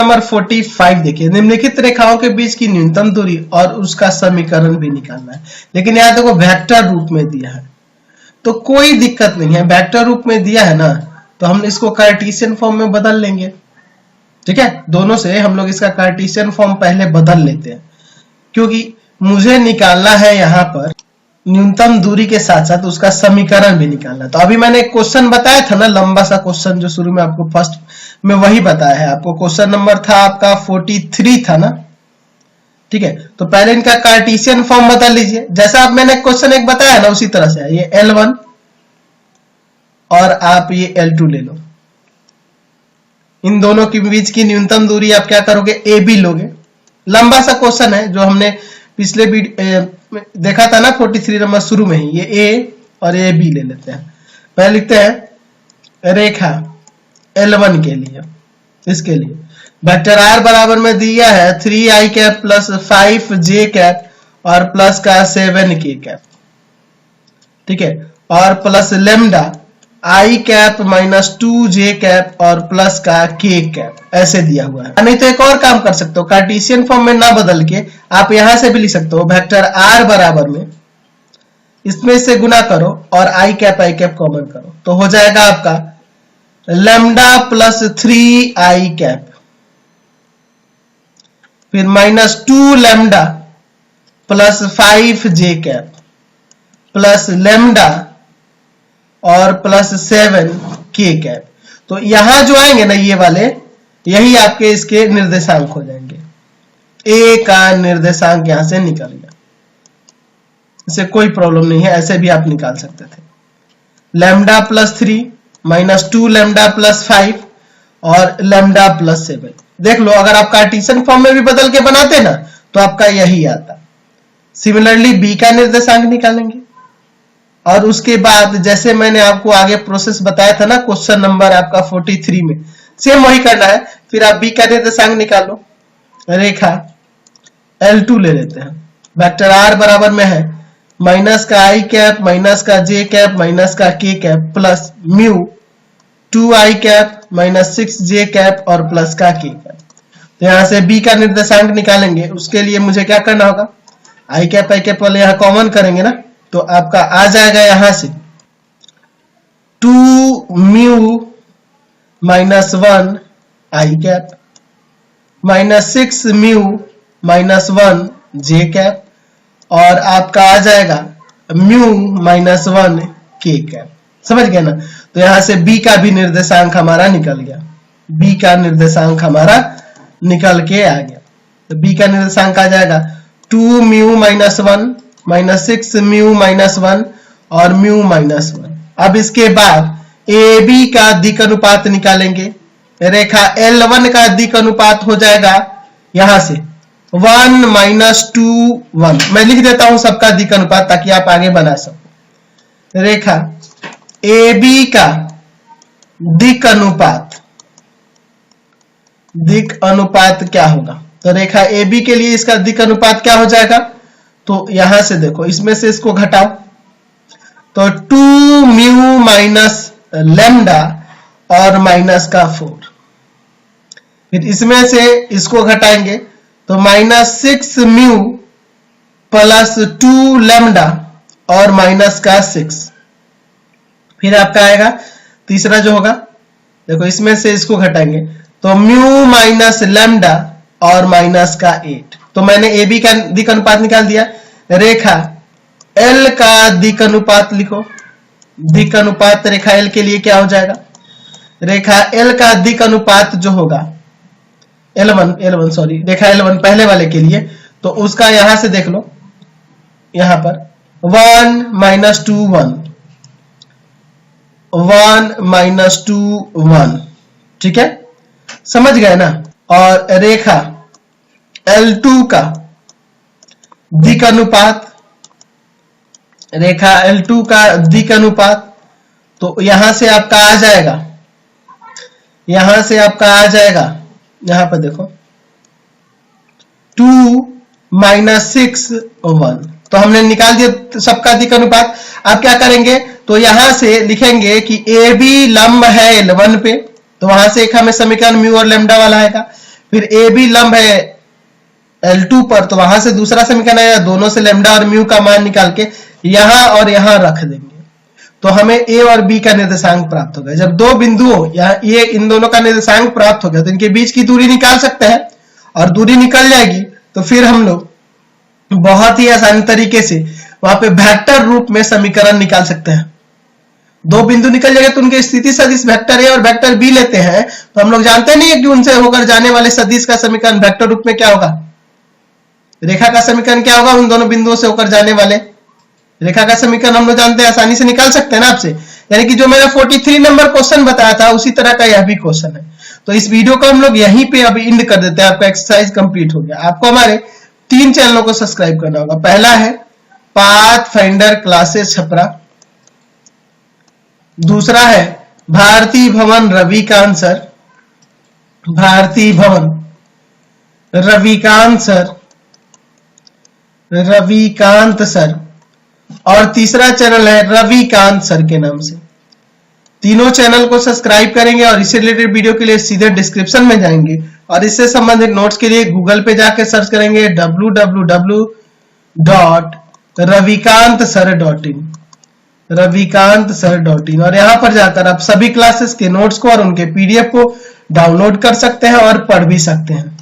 Number 45 देखिए, निम्नलिखित रेखाओं के बीच की न्यूनतम दूरी और उसका समीकरण भी निकालना है। लेकिन यहाँ देखो वेक्टर रूप में दिया है तो कोई दिक्कत नहीं है, वेक्टर रूप में दिया है ना तो हम इसको कार्टेशियन फॉर्म में बदल लेंगे। ठीक है, दोनों से हम लोग इसका कार्टेशियन फॉर्म पहले बदल लेते हैं, क्योंकि मुझे निकालना है यहाँ पर न्यूनतम दूरी के साथ साथ उसका समीकरण भी निकालना। तो अभी मैंने एक क्वेश्चन बताया था ना, लंबा सा क्वेश्चन जो शुरू में आपको फर्स्ट में वही बताया है आपको। क्वेश्चन नंबर था आपका 43 था ना। ठीक है, तो पहले इनका कार्टेशियन फॉर्म बदल लीजिए, जैसा आप मैंने क्वेश्चन एक बताया ना उसी तरह से। ये L1 और आप ये L2 ले लो, इन दोनों के बीच की न्यूनतम दूरी आप क्या करोगे, AB लोगे। लंबा सा क्वेश्चन है जो हमने पिछले देखा था ना 43 नंबर शुरू में ही। ये A और ये B ले लेते हैं। पहले लिखते हैं रेखा L1 के लिए, इसके लिए वेक्टर R बराबर में दिया है 3i cap plus 5j cap और प्लस का 7k कैप। ठीक है, और plus lambda i cap minus 2j cap और प्लस का k कैप, ऐसे दिया हुआ है। नहीं तो एक और काम कर सकते हो, कार्टेशियन फॉर्म में ना बदल के आप यहां से भी लिख सकते हो, वेक्टर R बराबर में इसमें से गुना करो और i कैप कॉमन करो, तो हो जाएगा आपका लेमडा प्लस 3i कैप, फिर minus 2 lambda plus 5j cap plus lambda और प्लस 7k कैप। तो यहां जो आएंगे ना ये वाले, यही आपके इसके निर्देशांक हो जाएंगे। A का निर्देशांक यहां से निकल गया, इससे कोई प्रॉब्लम नहीं है, ऐसे भी आप निकाल सकते थे। Lambda plus 3 minus 2 lambda plus 5 और लेमडा प्लस 7। देख लो, अगर आप कार्टेशियन फॉर्म में भी बदल के बनाते ना तो आपका यही आता। सिमिलरली B का निर्देशांक निकालेंगे और उसके बाद जैसे मैंने आपको आगे प्रोसेस बताया था ना क्वेश्चन नंबर आपका 43 में, सेम वही करना है। फिर आप B का निर्देशांक निकालो, रेखा L2 ले लेते हैं। वेक्टर R बराबर में है माइनस का i कैप माइनस का j कैप माइनस का k cap plus mu 2i cap minus 6j cap और प्लस का k कैप। तो यहां से B का निर्देशांक निकालेंगे, उसके लिए मुझे क्या करना होगा, i कैप वाले यहां कॉमन करेंगे ना, तो आपका आ जाएगा यहां से 2 mu minus 1 i cap minus 6 mu minus 1 j cap और आपका आ जाएगा म्यू माइनस 1 k कैप। समझ गए ना? तो यहां से B का भी निर्देशांक हमारा निकल गया, B का निर्देशांक हमारा निकल के आ गया। तो B का निर्देशांक आ जाएगा 2 mu minus 1 minus 6 mu minus 1 और म्यू माइनस 1। अब इसके बाद AB का दिक् अनुपात निकालेंगे। रेखा L1 का दिक् अनुपात हो जाएगा यहां से 1 माइनस 2 1। मैं लिख देता हूं सबका दिक् अनुपात ताकि आप आगे बना सको। रेखा AB का दिक् अनुपात क्या होगा, तो रेखा AB के लिए इसका दिक् अनुपात क्या हो जाएगा, तो यहां से देखो, इसमें से इसको घटाओ तो 2 म्यू माइनस लेमडा और माइनस का 4। फिर इसमें से इसको घटाएंगे तो माइनस 6 म्यू प्लस 2 लेमडा और माइनस का 6। फिर आपका आएगा तीसरा जो होगा, देखो इसमें से इसको घटाएंगे तो म्यू माइनस लेमडा और माइनस का 8। तो मैंने AB का दिक् अनुपात निकाल दिया। रेखा L का दिक् अनुपात लिखो, दिक् अनुपात रेखा L के लिए क्या हो जाएगा, रेखा L का दिक् अनुपात जो होगा L1 सॉरी रेखा L1 पहले वाले के लिए, तो उसका यहां से देख लो, यहां पर 1 माइनस 2 1 1 माइनस 2 1। ठीक है, समझ गए ना? और रेखा L2 का दिक् अनुपात, रेखा L2 का दिक् अनुपात, तो यहां से आपका आ जाएगा, यहां से आपका आ जाएगा, यहां पर देखो 2 माइनस 6 1। तो हमने निकाल दिया सबका दिक् अनुपात। अब क्या करेंगे, तो यहां से लिखेंगे कि AB लंब है L1 पे, तो वहां से एक हमें समीकरण म्यू और लेमडा वाला आएगा। फिर ए भी लंब है L2 पर, तो वहां से दूसरा समीकरण आएगा, दोनों से लैम्डा और म्यू का मान निकाल के यहां और यहां रख देंगे, तो हमें ए और बी का निर्देशांक प्राप्त होगा। जब दो बिंदुओं या ये इन दोनों का निर्देशांक प्राप्त हो गया तो इनके बीच की दूरी निकाल सकते हैं, और दूरी निकल जाएगी तो फिर हम लोग बहुत ही आसान तरीके से वहां पे वेक्टर रूप में समीकरण निकाल सकते हैं। दो बिंदु निकल जाएंगे तो उनके स्थिति सदिश वेक्टर ए और वेक्टर बी लेते हैं, तो हम लोग जानते नहीं है कि उनसे होकर जाने वाले सदिश का समीकरण वेक्टर रूप में क्या होगा, रेखा का समीकरण क्या होगा, उन दोनों बिंदुओं से होकर जाने वाले रेखा का समीकरण हम लोग जानते हैं, आसानी से निकाल सकते हैं ना आपसे। यानी कि जो मैंने 43 नंबर क्वेश्चन बताया था उसी तरह का यह भी क्वेश्चन है। तो इस वीडियो को हम लोग यहीं पे अभी एंड कर देते हैं, आपका एक्सरसाइज कंप्लीट हो गया। आपको हमारे 3 चैनलों को सब्सक्राइब करना होगा। पहला है पाथफाइंडर क्लासेस छपरा, दूसरा है भारती भवन रविकांत सर, भारती भवन रविकांत सर, और तीसरा चैनल है रविकांत सर के नाम से। तीनों चैनल को सब्सक्राइब करेंगे और इससे रिलेटेड वीडियो के लिए सीधे डिस्क्रिप्शन में जाएंगे और इससे संबंधित नोट्स के लिए गूगल पे जाकर सर्च करेंगे www.ravikantsir.in और यहां पर जाकर आप सभी क्लासेस के नोट्स को और उनके पीडीएफ को डाउनलोड कर सकते हैं और पढ़ भी सकते हैं।